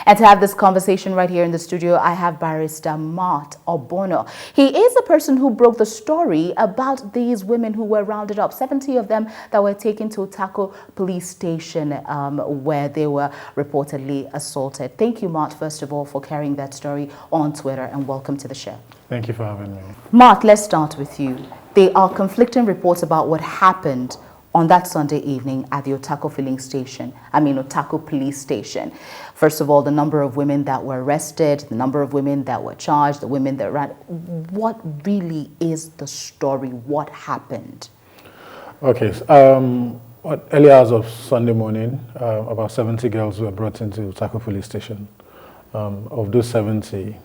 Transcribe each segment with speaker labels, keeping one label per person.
Speaker 1: And to have this conversation right here in the studio, I have Barrister Mart Obono. He is the person who broke the story about these women who were rounded up, 70 of them that were taken to Tako police station where they were reportedly assaulted. Thank you, Mart, first of all, for carrying that story on Twitter, and welcome to the show.
Speaker 2: Thank you for having me.
Speaker 1: Mart, let's start with you. There are conflicting reports about what happened on that Sunday evening at the Otako police station. First of all, the number of women that were arrested, the number of women that were charged, the women that ran. What really is the story? What happened?
Speaker 2: Okay, early hours of Sunday morning, about 70 girls were brought into Otako police station. Of those 70,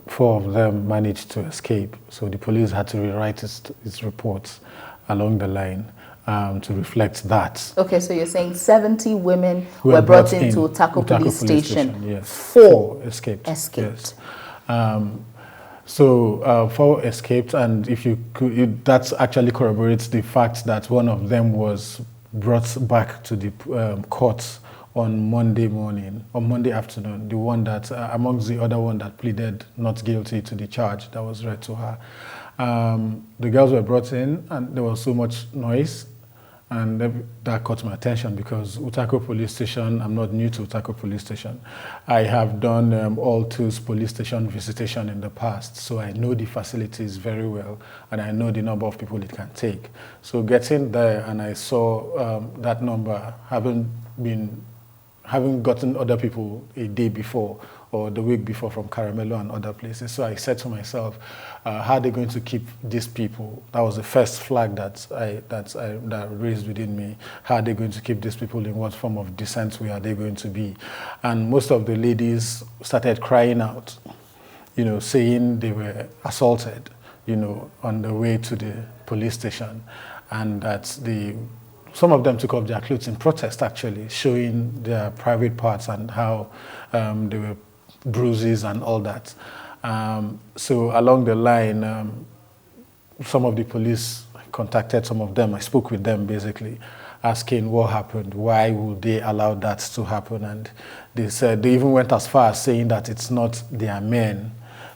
Speaker 2: 4 of them managed to escape. So the police had to rewrite its reports along the line to reflect that.
Speaker 1: Okay, so you're saying 70 women were brought into Otako police station.
Speaker 2: Yes.
Speaker 1: 4
Speaker 2: escaped.
Speaker 1: Yes.
Speaker 2: 4 escaped, and if you could, that actually corroborates the fact that one of them was brought back to the courts on Monday morning or Monday afternoon. The one that, amongst the other one that pleaded not guilty to the charge that was read to her. The girls were brought in, and there was so much noise, and that caught my attention because Otako police station, I'm not new to Otako police station. I have done all 2's police station visitation in the past, so I know the facilities very well, and I know the number of people it can take. So getting there, and I saw that number, having gotten other people a day before or the week before from Caramelo and other places. So I said to myself, how are they going to keep these people? That was the first flag that raised within me. How are they going to keep these people? In what form of decent way are they going to be? And most of the ladies started crying out, saying they were assaulted, on the way to the police station, and that some of them took off their clothes in protest, actually, showing their private parts and how they were bruises and all that. So along the line, some of the police contacted some of them. I spoke with them, basically, asking what happened, why would they allow that to happen. And they said, they even went as far as saying that it's not their men,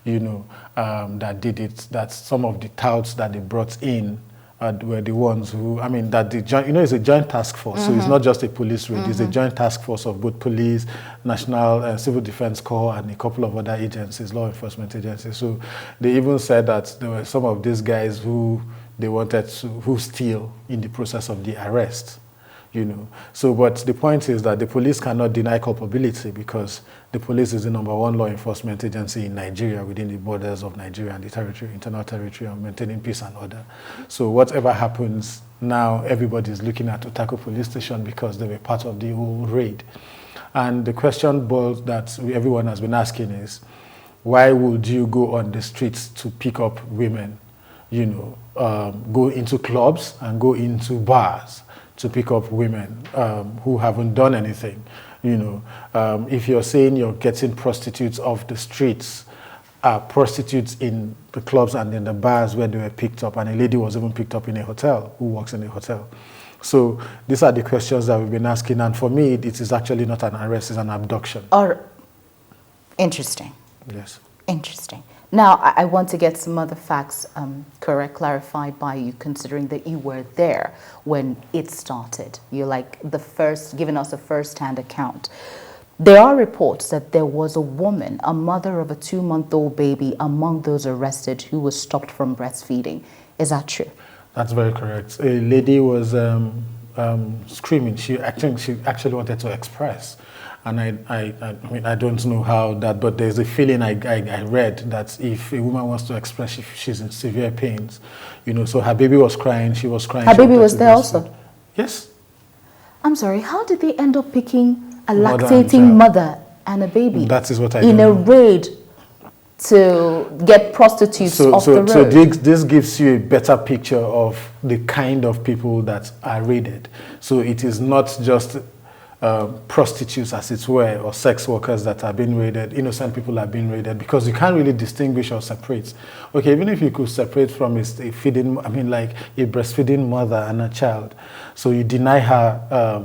Speaker 2: that did it, that some of the touts that they brought in were the ones who, that the joint, it's a joint task force, so it's not just a police raid, it's a joint task force of both police, National Civil Defense Corps, and a couple of other agencies, law enforcement agencies. So they even said that there were some of these guys who they wanted to, who steal in the process of the arrest. So, but the point is that the police cannot deny culpability because the police is the #1 law enforcement agency in Nigeria, within the borders of Nigeria and the territory, internal territory, and maintaining peace and order. So whatever happens now, everybody is looking at Otako police station because they were part of the whole raid. And the question that everyone has been asking is, why would you go on the streets to pick up women, go into clubs and go into bars to pick up women who haven't done anything? If you're saying you're getting prostitutes off the streets, prostitutes in the clubs and in the bars where they were picked up, and a lady was even picked up in a hotel, who works in a hotel. So these are the questions that we've been asking, and for me, it is actually not an arrest, it's an abduction.
Speaker 1: Interesting.
Speaker 2: Yes.
Speaker 1: Interesting. Now, I want to get some other facts clarified by you, considering that you were there when it started. You're like giving us a first-hand account. There are reports that there was a woman, a mother of a 2-month-old baby, among those arrested who was stopped from breastfeeding. Is that true? That's
Speaker 2: very correct. A lady was screaming. She actually wanted to express. And I don't know how that, but there's a feeling I read that if a woman wants to express, if she's in severe pains, so her baby was crying, she was crying.
Speaker 1: Her baby was there also?
Speaker 2: Yes.
Speaker 1: I'm sorry, how did they end up picking a lactating mother and a baby?
Speaker 2: That is what I
Speaker 1: in a raid to get prostitutes off the road?
Speaker 2: So this gives you a better picture of the kind of people that are raided. So it is not just prostitutes, as it were, or sex workers that are being raided, innocent people are being raided, because you can't really distinguish or separate. Okay, even if you could separate from a breastfeeding mother and a child, so you deny her,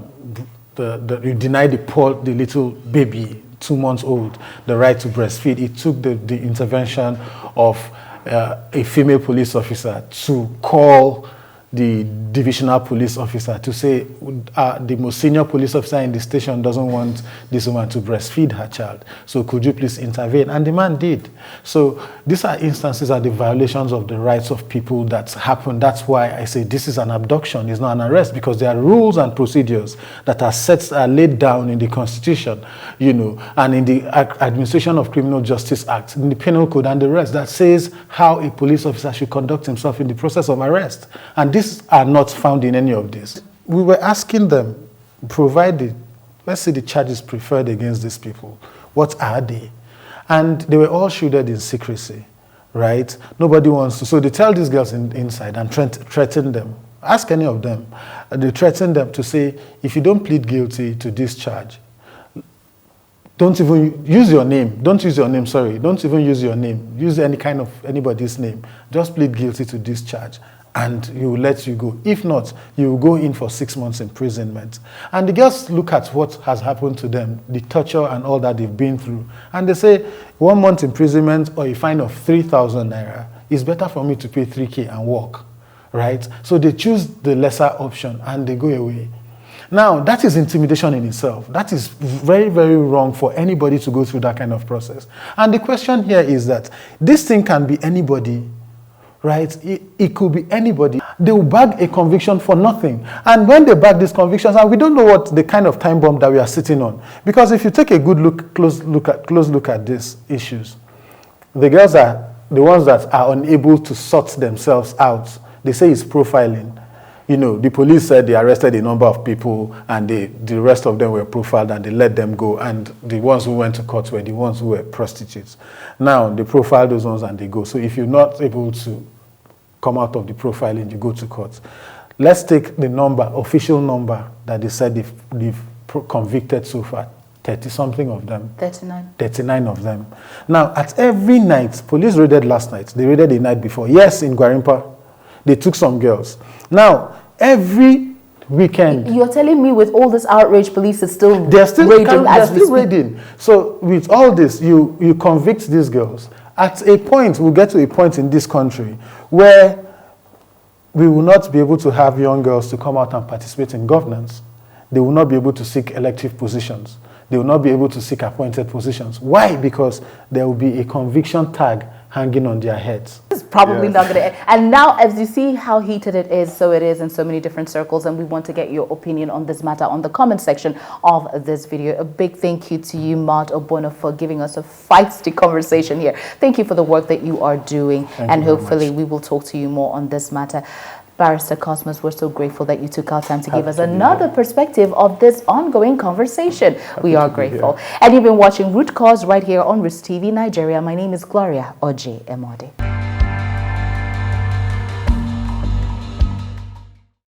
Speaker 2: you deny the little baby 2 months old the right to breastfeed. It took the intervention of a female police officer to call the divisional police officer to say the most senior police officer in the station doesn't want this woman to breastfeed her child. So could you please intervene? And the man did. So these are instances are the violations of the rights of people that happen. That's why I say this is an abduction, it's not an arrest, because there are rules and procedures that are laid down in the Constitution, you know, and in the Administration of Criminal Justice Act, in the Penal Code and the rest, that says how a police officer should conduct himself in the process of arrest. And these are not found in any of this. We were asking them, provided, let's say the charges preferred against these people, what are they? And they were all shielded in secrecy, right? Nobody wants to. So they tell these girls inside and threaten them. Ask any of them. They threaten them to say, if you don't plead guilty to this charge, don't even use your name. Don't use your name, sorry. Don't even use your name. Use any kind of anybody's name. Just plead guilty to this charge, and he will let you go. If not, you will go in for 6 months imprisonment. And the girls look at what has happened to them, the torture and all that they've been through, and they say 1 month imprisonment or a fine of 3,000 naira is better for me to pay 3K and walk, right? So they choose the lesser option and they go away. Now, that is intimidation in itself. That is very, very wrong for anybody to go through that kind of process. And the question here is that this thing can be anybody, right? It could be anybody. They will bag a conviction for nothing. And when they bag these convictions, and we don't know what the kind of time bomb that we are sitting on. Because if you take a good look, close look at these issues, the girls are the ones that are unable to sort themselves out. They say it's profiling. You know, the police said they arrested a number of people and the rest of them were profiled and they let them go. And the ones who went to court were the ones who were prostitutes. Now, they profile those ones and they go. So if you're not able to come out of the profiling, you go to court. Let's take the number, official number that they said they've convicted so far. 30-something of them. 39. 39 of them. Now, at every night, police raided last night. They raided the night before. Yes, in Gwarimpa, they took some girls. Now, every weekend.
Speaker 1: You're telling me with all this outrage, police is still
Speaker 2: they're still
Speaker 1: raiding
Speaker 2: they're still raiding. So with all this, you convict these girls. At a point, we'll get to a point in this country where we will not be able to have young girls to come out and participate in governance. They will not be able to seek elective positions. They will not be able to seek appointed positions. Why? Because there will be a conviction tag hanging on their heads.
Speaker 1: It's probably not going to end. And now, as you see how heated it is, so it is in so many different circles, and we want to get your opinion on this matter on the comment section of this video. A big thank you to you, Maud Obono, for giving us a feisty conversation here. Thank you for the work that you are doing, and hopefully we will talk to you more on this matter. Barrister Cosmos, we're so grateful that you took our time to give us another perspective of this ongoing conversation. We are grateful. And you've been watching Root Cause right here on Rootstv Nigeria. My name is Gloria Oje Emode.